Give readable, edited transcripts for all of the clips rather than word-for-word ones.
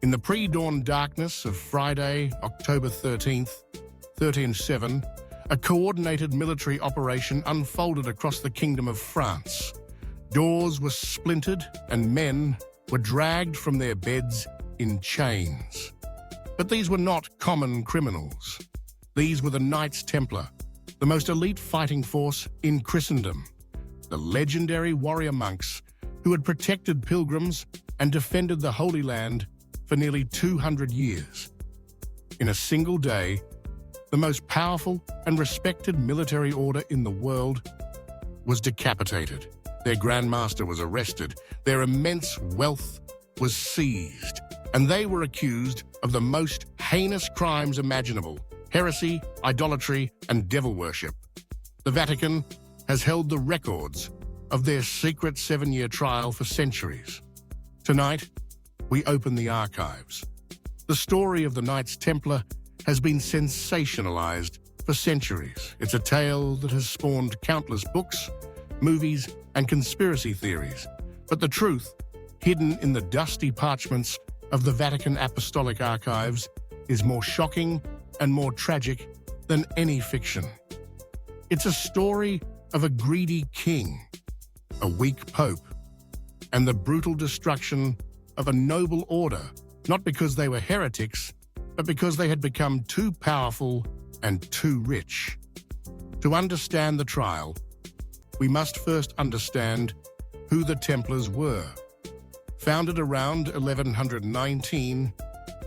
In the pre-dawn darkness of Friday, October 13th, 1307, a coordinated military operation unfolded across the Kingdom of France. Doors were splintered and men were dragged from their beds in chains. But these were not common criminals. These were the Knights Templar, the most elite fighting force in Christendom, the legendary warrior monks who had protected pilgrims and defended the Holy Land for nearly 200 years. In a single day, the most powerful and respected military order in the world was decapitated. Their Grand Master was arrested, their immense wealth was seized, and they were accused of the most heinous crimes imaginable: heresy, idolatry, and devil worship. The Vatican has held the records of their secret 7-year trial for centuries. Tonight, we open the archives. The story of the Knights Templar has been sensationalized for centuries. It's a tale that has spawned countless books, movies, and conspiracy theories. But the truth, hidden in the dusty parchments of the Vatican Apostolic Archives, is more shocking and more tragic than any fiction. It's a story of a greedy king, a weak pope, and the brutal destruction of a noble order, not because they were heretics, but because they had become too powerful and too rich. To understand the trial, we must first understand who the Templars were. Founded around 1119,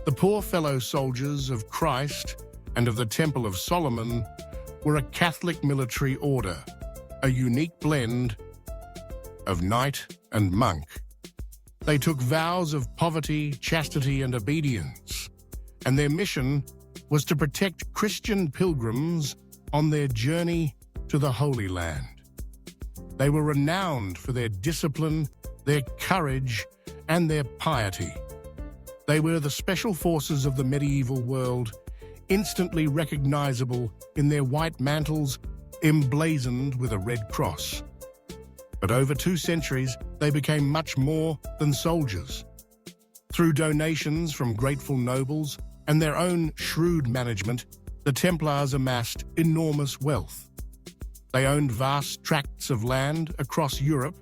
the poor fellow soldiers of Christ and of the Temple of Solomon were a Catholic military order, a unique blend of knight and monk. They took vows of poverty, chastity, and obedience, and their mission was to protect Christian pilgrims on their journey to the Holy Land. They were renowned for their discipline, their courage, and their piety. They were the special forces of the medieval world, instantly recognizable in their white mantles emblazoned with a red cross. But over 2 centuries, they became much more than soldiers. Through donations from grateful nobles and their own shrewd management, the Templars amassed enormous wealth. They owned vast tracts of land across Europe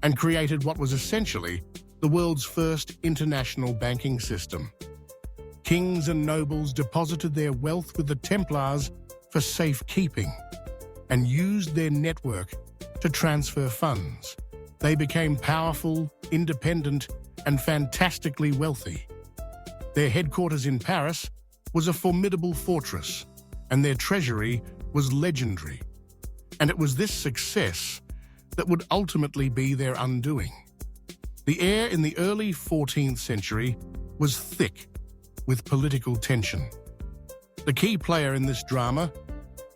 and created what was essentially the world's first international banking system. Kings and nobles deposited their wealth with the Templars for safekeeping and used their network to transfer funds. They became powerful, independent, and fantastically wealthy. Their headquarters in Paris was a formidable fortress, and their treasury was legendary. And it was this success that would ultimately be their undoing. The air in the early 14th century was thick with political tension. The key player in this drama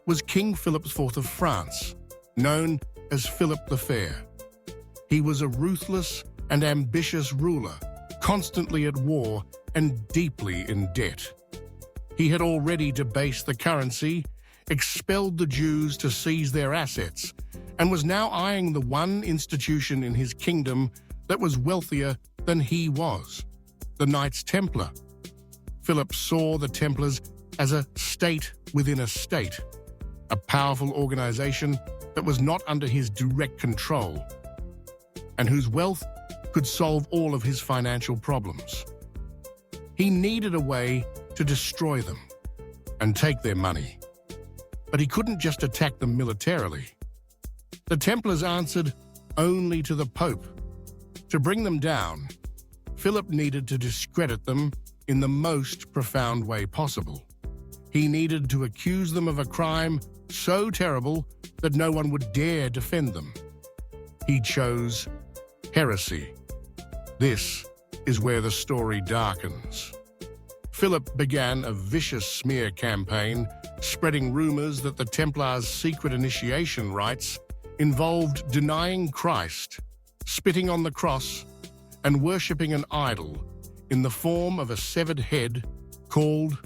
was King Philip IV of France, known as Philip the Fair. He was a ruthless and ambitious ruler, constantly at war and deeply in debt. He had already debased the currency, expelled the Jews to seize their assets, and was now eyeing the one institution in his kingdom that was wealthier than he was, the Knights Templar. Philip saw the Templars as a state within a state, a powerful organization that was not under his direct control, and whose wealth could solve all of his financial problems. He needed a way to destroy them and take their money. But he couldn't just attack them militarily. The Templars answered only to the Pope. To bring them down, Philip needed to discredit them in the most profound way possible. He needed to accuse them of a crime so terrible that no one would dare defend them. He chose heresy. This is where the story darkens. Philip began a vicious smear campaign, spreading rumors that the Templars' secret initiation rites involved denying Christ, spitting on the cross, and worshipping an idol in the form of a severed head called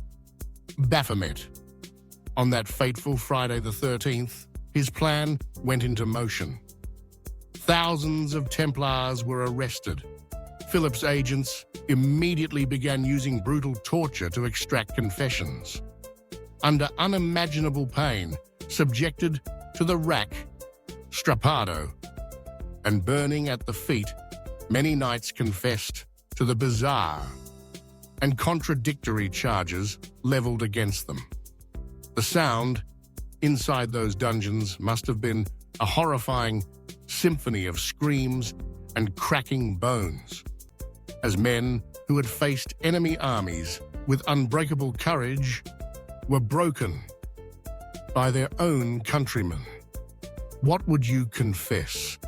Baphomet. On that fateful Friday the 13th, his plan went into motion. Thousands of Templars were arrested. Philip's agents immediately began using brutal torture to extract confessions. Under unimaginable pain, subjected to the rack, strappado, and burning at the feet, many knights confessed to the bizarre and contradictory charges leveled against them. The sound inside those dungeons must have been a horrifying symphony of screams and cracking bones, as men who had faced enemy armies with unbreakable courage were broken by their own countrymen. What would you confess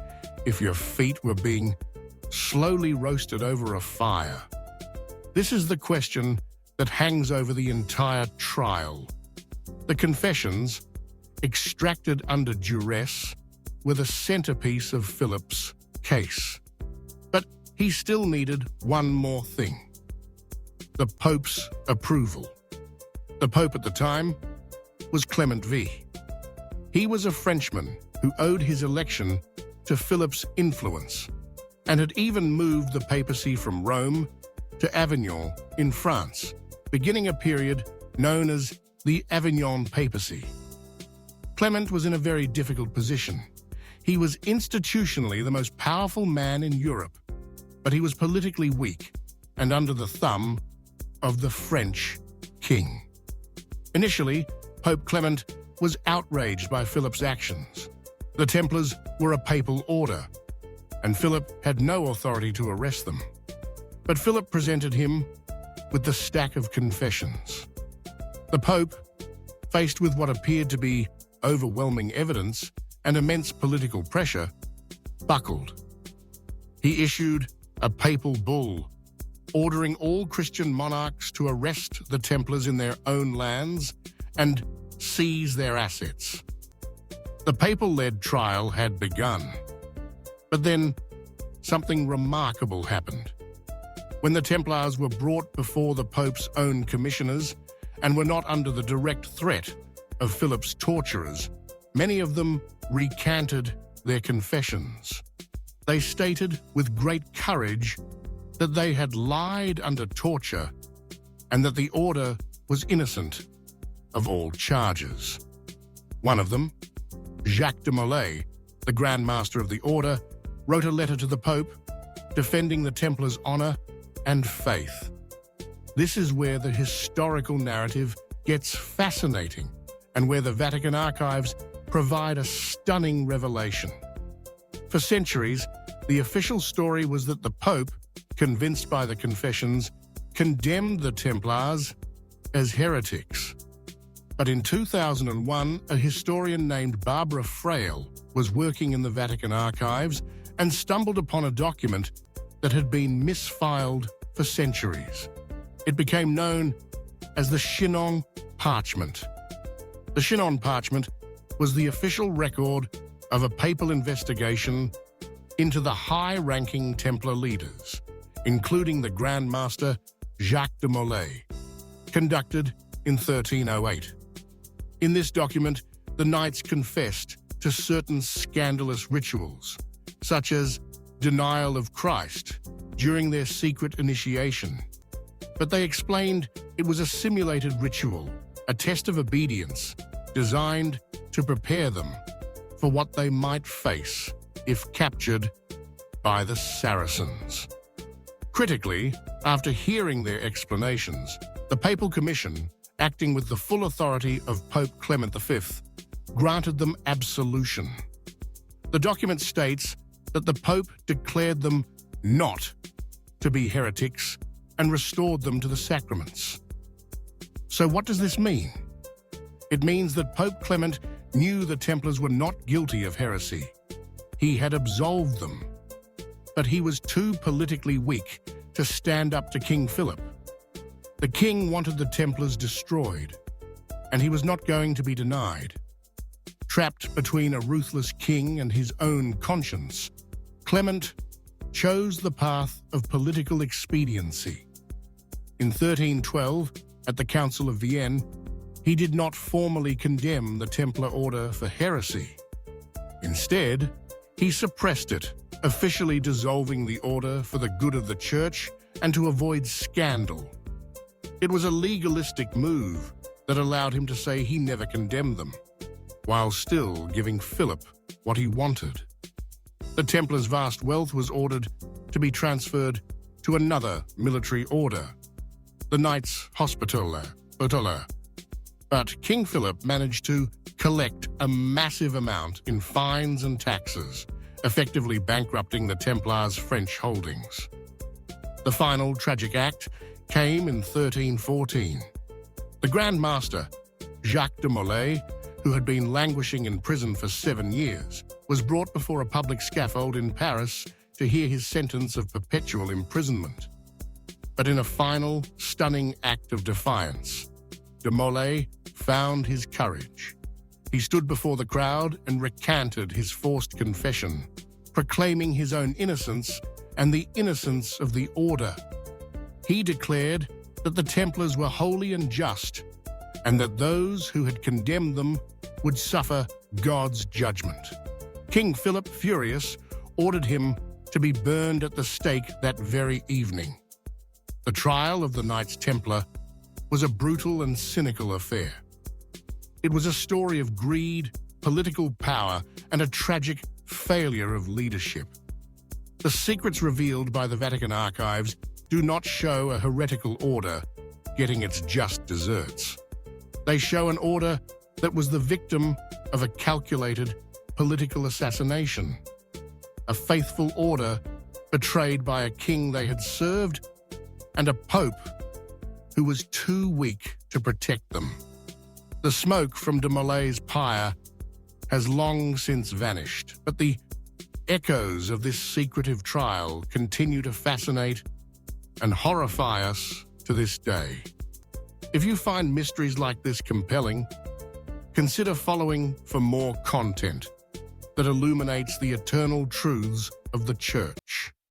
if your feet were being slowly roasted over a fire? This is the question that hangs over the entire trial. The confessions, extracted under duress, were the centerpiece of Philip's case. But he still needed one more thing: the Pope's approval. The Pope at the time was Clement V. He was a Frenchman who owed his election to Philip's influence and had even moved the papacy from Rome to Avignon in France, beginning a period known as the Avignon Papacy. Clement was in a very difficult position. He was institutionally the most powerful man in Europe, but he was politically weak and under the thumb of the French king. Initially, Pope Clement was outraged by Philip's actions. The Templars were a papal order, and Philip had no authority to arrest them. But Philip presented him with the stack of confessions. The Pope, faced with what appeared to be overwhelming evidence and immense political pressure, buckled. He issued a papal bull, ordering all Christian monarchs to arrest the Templars in their own lands and seize their assets. The papal-led trial had begun. But then, something remarkable happened. When the Templars were brought before the Pope's own commissioners and were not under the direct threat of Philip's torturers, many of them recanted their confessions. They stated with great courage that they had lied under torture and that the order was innocent of all charges. One of them, Jacques de Molay, the Grand Master of the Order, wrote a letter to the Pope defending the Templars' honor and faith. This is where the historical narrative gets fascinating and where the Vatican archives provide a stunning revelation. For centuries, the official story was that the Pope, convinced by the confessions, condemned the Templars as heretics. But in 2001, a historian named Barbara Frail was working in the Vatican archives and stumbled upon a document that had been misfiled for centuries. It became known as the Chinon Parchment. The Chinon Parchment was the official record of a papal investigation into the high-ranking Templar leaders, including the Grand Master Jacques de Molay, conducted in 1308. In this document, the knights confessed to certain scandalous rituals, such as denial of Christ during their secret initiation. But they explained it was a simulated ritual, a test of obedience, designed to prepare them for what they might face if captured by the Saracens. Critically, after hearing their explanations, the Papal Commission, acting with the full authority of Pope Clement V, granted them absolution. The document states that the Pope declared them not to be heretics and restored them to the sacraments. So what does this mean? It means that Pope Clement knew the Templars were not guilty of heresy. He had absolved them, but he was too politically weak to stand up to King Philip. The king wanted the Templars destroyed, and he was not going to be denied. Trapped between a ruthless king and his own conscience, Clement chose the path of political expediency. In 1312, at the Council of Vienne, he did not formally condemn the Templar order for heresy. Instead, he suppressed it officially dissolving the order for the good of the church and to avoid scandal. It was a legalistic move that allowed him to say he never condemned them, while still giving Philip what he wanted. The Templars' vast wealth was ordered to be transferred to another military order, the Knights Hospitaller. But King Philip managed to collect a massive amount in fines and taxes, effectively bankrupting the Templars' French holdings. The final tragic act came in 1314. The Grand Master, Jacques de Molay, who had been languishing in prison for 7 years, was brought before a public scaffold in Paris to hear his sentence of perpetual imprisonment. But in a final, stunning act of defiance, de Molay found his courage. He stood before the crowd and recanted his forced confession, proclaiming his own innocence and the innocence of the order. He declared that the Templars were holy and just, and that those who had condemned them would suffer God's judgment. King Philip, furious, ordered him to be burned at the stake that very evening. The trial of the Knights Templar was a brutal and cynical affair. It was a story of greed, political power, and a tragic failure of leadership. The secrets revealed by the Vatican archives do not show a heretical order getting its just desserts. They show an order that was the victim of a calculated political assassination, a faithful order betrayed by a king they had served and a pope who was too weak to protect them. The smoke from de Molay's pyre has long since vanished, but the echoes of this secretive trial continue to fascinate and horrify us to this day. If you find mysteries like this compelling, consider following for more content that illuminates the eternal truths of the Church.